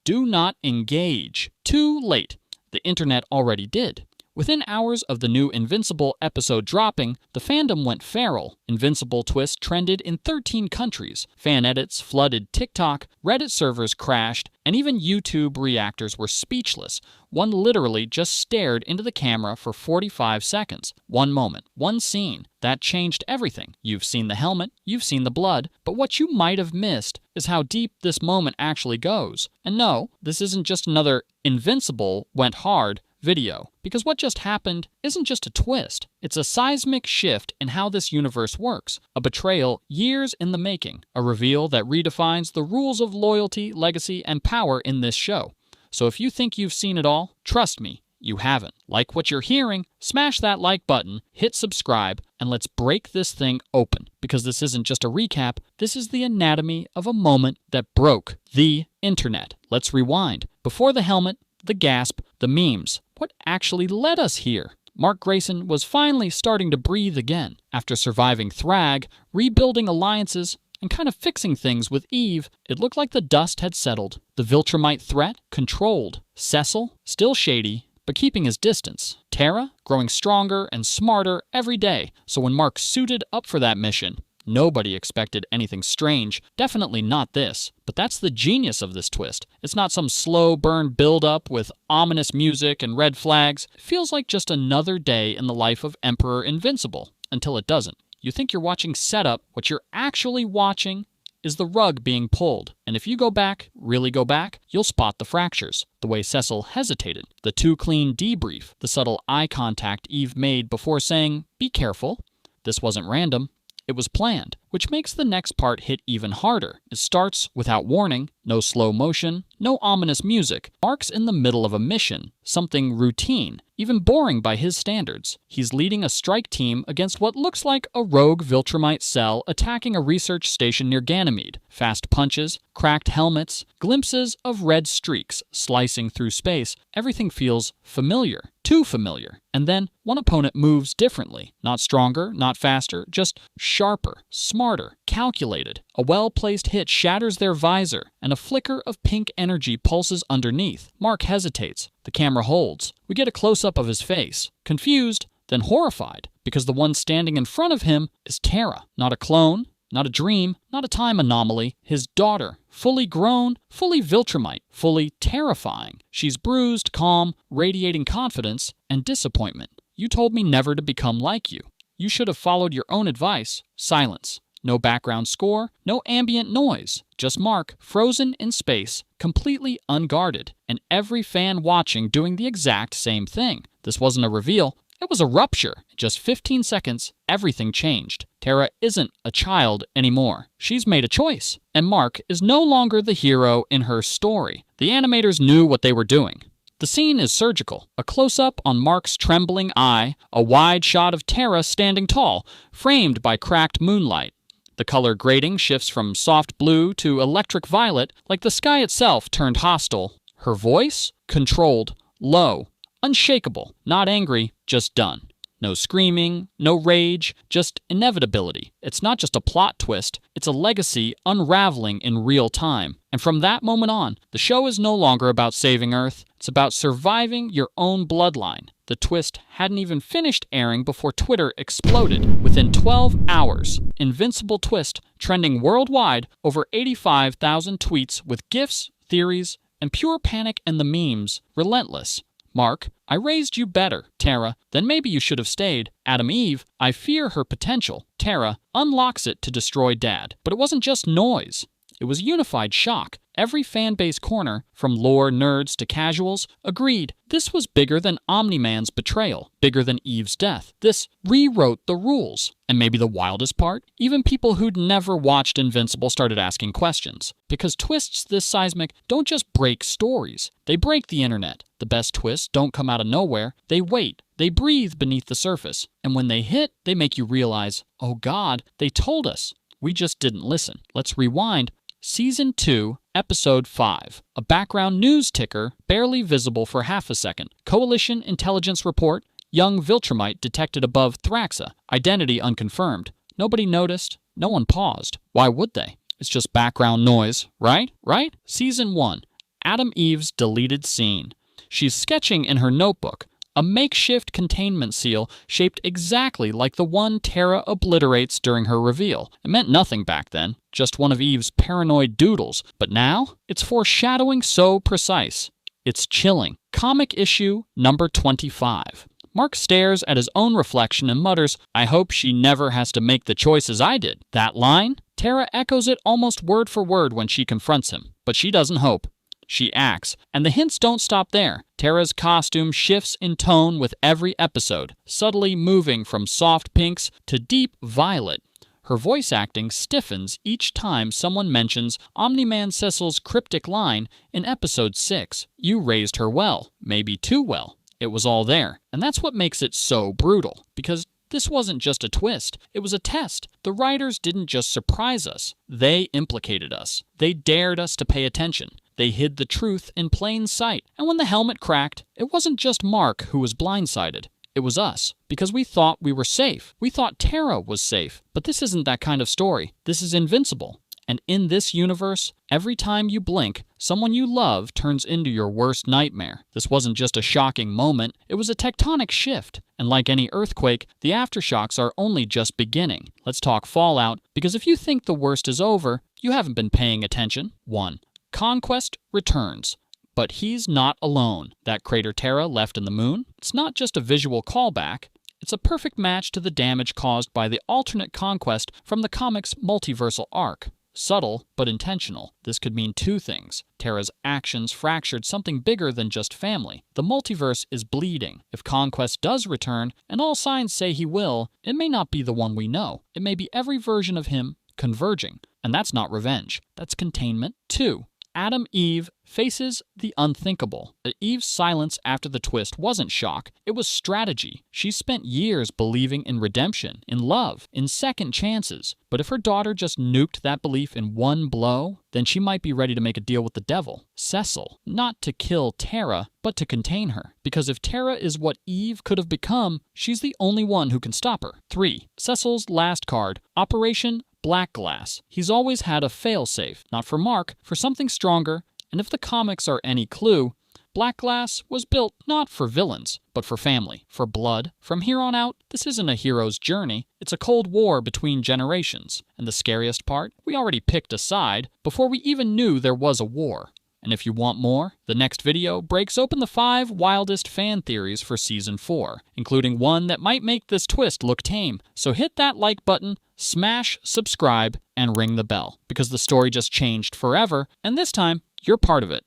Do not engage. Too late. The internet already did. Within hours of the new Invincible episode dropping, the fandom went feral. Invincible twist trended in 13 countries. Fan edits flooded TikTok, Reddit servers crashed, and even YouTube reactors were speechless. One literally just stared into the camera for 45 seconds. One moment, one scene. That changed everything. You've seen the helmet, you've seen the blood, but what you might have missed is how deep this moment actually goes. And no, this isn't just another Invincible went hard video, because what just happened isn't just a twist. It's a seismic shift in how this universe works, a betrayal years in the making, a reveal that redefines the rules of loyalty, legacy, and power in this show. So if you think you've seen it all, trust me, you haven't. Like what you're hearing? Smash that like button, hit subscribe, and let's break this thing open, because this isn't just a recap, this is the anatomy of a moment that broke the internet. Let's rewind. Before the helmet, the gasp, the memes. What actually led us here? Mark Grayson was finally starting to breathe again. After surviving Thrag, rebuilding alliances, and kind of fixing things with Eve, it looked like the dust had settled. The Viltrumite threat, controlled. Cecil, still shady, but keeping his distance. Terra, growing stronger and smarter every day. So when Mark suited up for that mission, nobody expected anything strange, definitely not this. But that's the genius of this twist. It's not some slow burn build-up with ominous music and red flags. It feels like just another day in the life of Emperor Invincible, until it doesn't. You think you're watching setup, what you're actually watching is the rug being pulled. And if you go back, really go back, you'll spot the fractures. The way Cecil hesitated, the too clean debrief, the subtle eye contact Eve made before saying, "Be careful." This wasn't random. It was planned, which makes the next part hit even harder. It starts without warning, no slow motion, no ominous music. Mark's in the middle of a mission, something routine, even boring by his standards. He's leading a strike team against what looks like a rogue Viltrumite cell attacking a research station near Ganymede. Fast punches, cracked helmets, glimpses of red streaks slicing through space. Everything feels familiar. Too familiar. And then one opponent moves differently. Not stronger, not faster, just sharper, smarter, calculated. A well-placed hit shatters their visor, and a flicker of pink energy pulses underneath. Mark hesitates. The camera holds. We get a close-up of his face. Confused, then horrified, because the one standing in front of him is Terra. Not a clone, not a dream, not a time anomaly. His daughter, fully grown, fully Viltrumite, fully terrifying. She's bruised, calm, radiating confidence and disappointment. You told me never to become like you. You should have followed your own advice. Silence. No background score, no ambient noise. Just Mark, frozen in space, completely unguarded, and every fan watching doing the exact same thing. This wasn't a reveal. It was a rupture. In just 15 seconds, everything changed. Terra isn't a child anymore. She's made a choice. And Mark is no longer the hero in her story. The animators knew what they were doing. The scene is surgical. A close-up on Mark's trembling eye, a wide shot of Terra standing tall, framed by cracked moonlight. The color grading shifts from soft blue to electric violet, like the sky itself turned hostile. Her voice? Controlled, low, unshakable, not angry, just done. No screaming, no rage, just inevitability. It's not just a plot twist, it's a legacy unraveling in real time. And from that moment on, the show is no longer about saving Earth, it's about surviving your own bloodline. The twist hadn't even finished airing before Twitter exploded. Within 12 hours, Invincible twist trending worldwide, over 85,000 tweets with GIFs, theories, and pure panic and the memes, relentless. Mark, I raised you better. Terra, then maybe you should have stayed. Adam Eve, I fear her potential. Terra unlocks it to destroy Dad. But it wasn't just noise. It was unified shock. Every fanbase corner, from lore nerds to casuals, agreed this was bigger than Omni-Man's betrayal, bigger than Eve's death. This rewrote the rules. And maybe the wildest part? Even people who'd never watched Invincible started asking questions. Because twists this seismic don't just break stories. They break the internet. The best twists don't come out of nowhere. They wait. They breathe beneath the surface. And when they hit, they make you realize, oh God, they told us. We just didn't listen. Let's rewind. Season 2, Episode 5. A background news ticker barely visible for half a second. Coalition intelligence report. Young Viltrumite detected above Thraxa. Identity unconfirmed. Nobody noticed. No one paused. Why would they? It's just background noise, right? Right? Season 1. Adam Eve's deleted scene. She's sketching in her notebook, a makeshift containment seal shaped exactly like the one Terra obliterates during her reveal. It meant nothing back then, just one of Eve's paranoid doodles, but now it's foreshadowing so precise. It's chilling. Comic issue number 25. Mark stares at his own reflection and mutters, "I hope she never has to make the choices I did." That line? Terra echoes it almost word for word when she confronts him, but she doesn't hope. She acts, and the hints don't stop there. Terra's costume shifts in tone with every episode, subtly moving from soft pinks to deep violet. Her voice acting stiffens each time someone mentions Omni-Man Cecil's cryptic line in episode 6. "You raised her well, maybe too well." It was all there, and that's what makes it so brutal, because this wasn't just a twist, it was a test. The writers didn't just surprise us, they implicated us. They dared us to pay attention. They hid the truth in plain sight. And when the helmet cracked, it wasn't just Mark who was blindsided. It was us, because we thought we were safe. We thought Terra was safe. But this isn't that kind of story. This is Invincible. And in this universe, every time you blink, someone you love turns into your worst nightmare. This wasn't just a shocking moment, it was a tectonic shift. And like any earthquake, the aftershocks are only just beginning. Let's talk fallout, because if you think the worst is over, you haven't been paying attention. 1. Conquest returns. But he's not alone. That crater Terra left in the moon, it's not just a visual callback. It's a perfect match to the damage caused by the alternate Conquest from the comic's multiversal arc. Subtle, but intentional. This could mean two things. Terra's actions fractured something bigger than just family. The multiverse is bleeding. If Conquest does return, and all signs say he will, it may not be the one we know. It may be every version of him converging. And that's not revenge. That's containment. 2. Adam Eve faces the unthinkable. Eve's silence after the twist wasn't shock, it was strategy. She spent years believing in redemption, in love, in second chances. But if her daughter just nuked that belief in one blow, then she might be ready to make a deal with the devil. Cecil, not to kill Terra, but to contain her. Because if Terra is what Eve could have become, she's the only one who can stop her. 3. Cecil's last card, Operation Black Glass. He's always had a fail-safe, not for Mark, for something stronger, and if the comics are any clue, Black Glass was built not for villains, but for family, for blood. From here on out, this isn't a hero's journey, it's a cold war between generations. And the scariest part, we already picked a side before we even knew there was a war. And if you want more, the next video breaks open the 5 wildest fan theories for Season 4, including one that might make this twist look tame. So hit that like button, smash subscribe, and ring the bell, because the story just changed forever, and this time, you're part of it.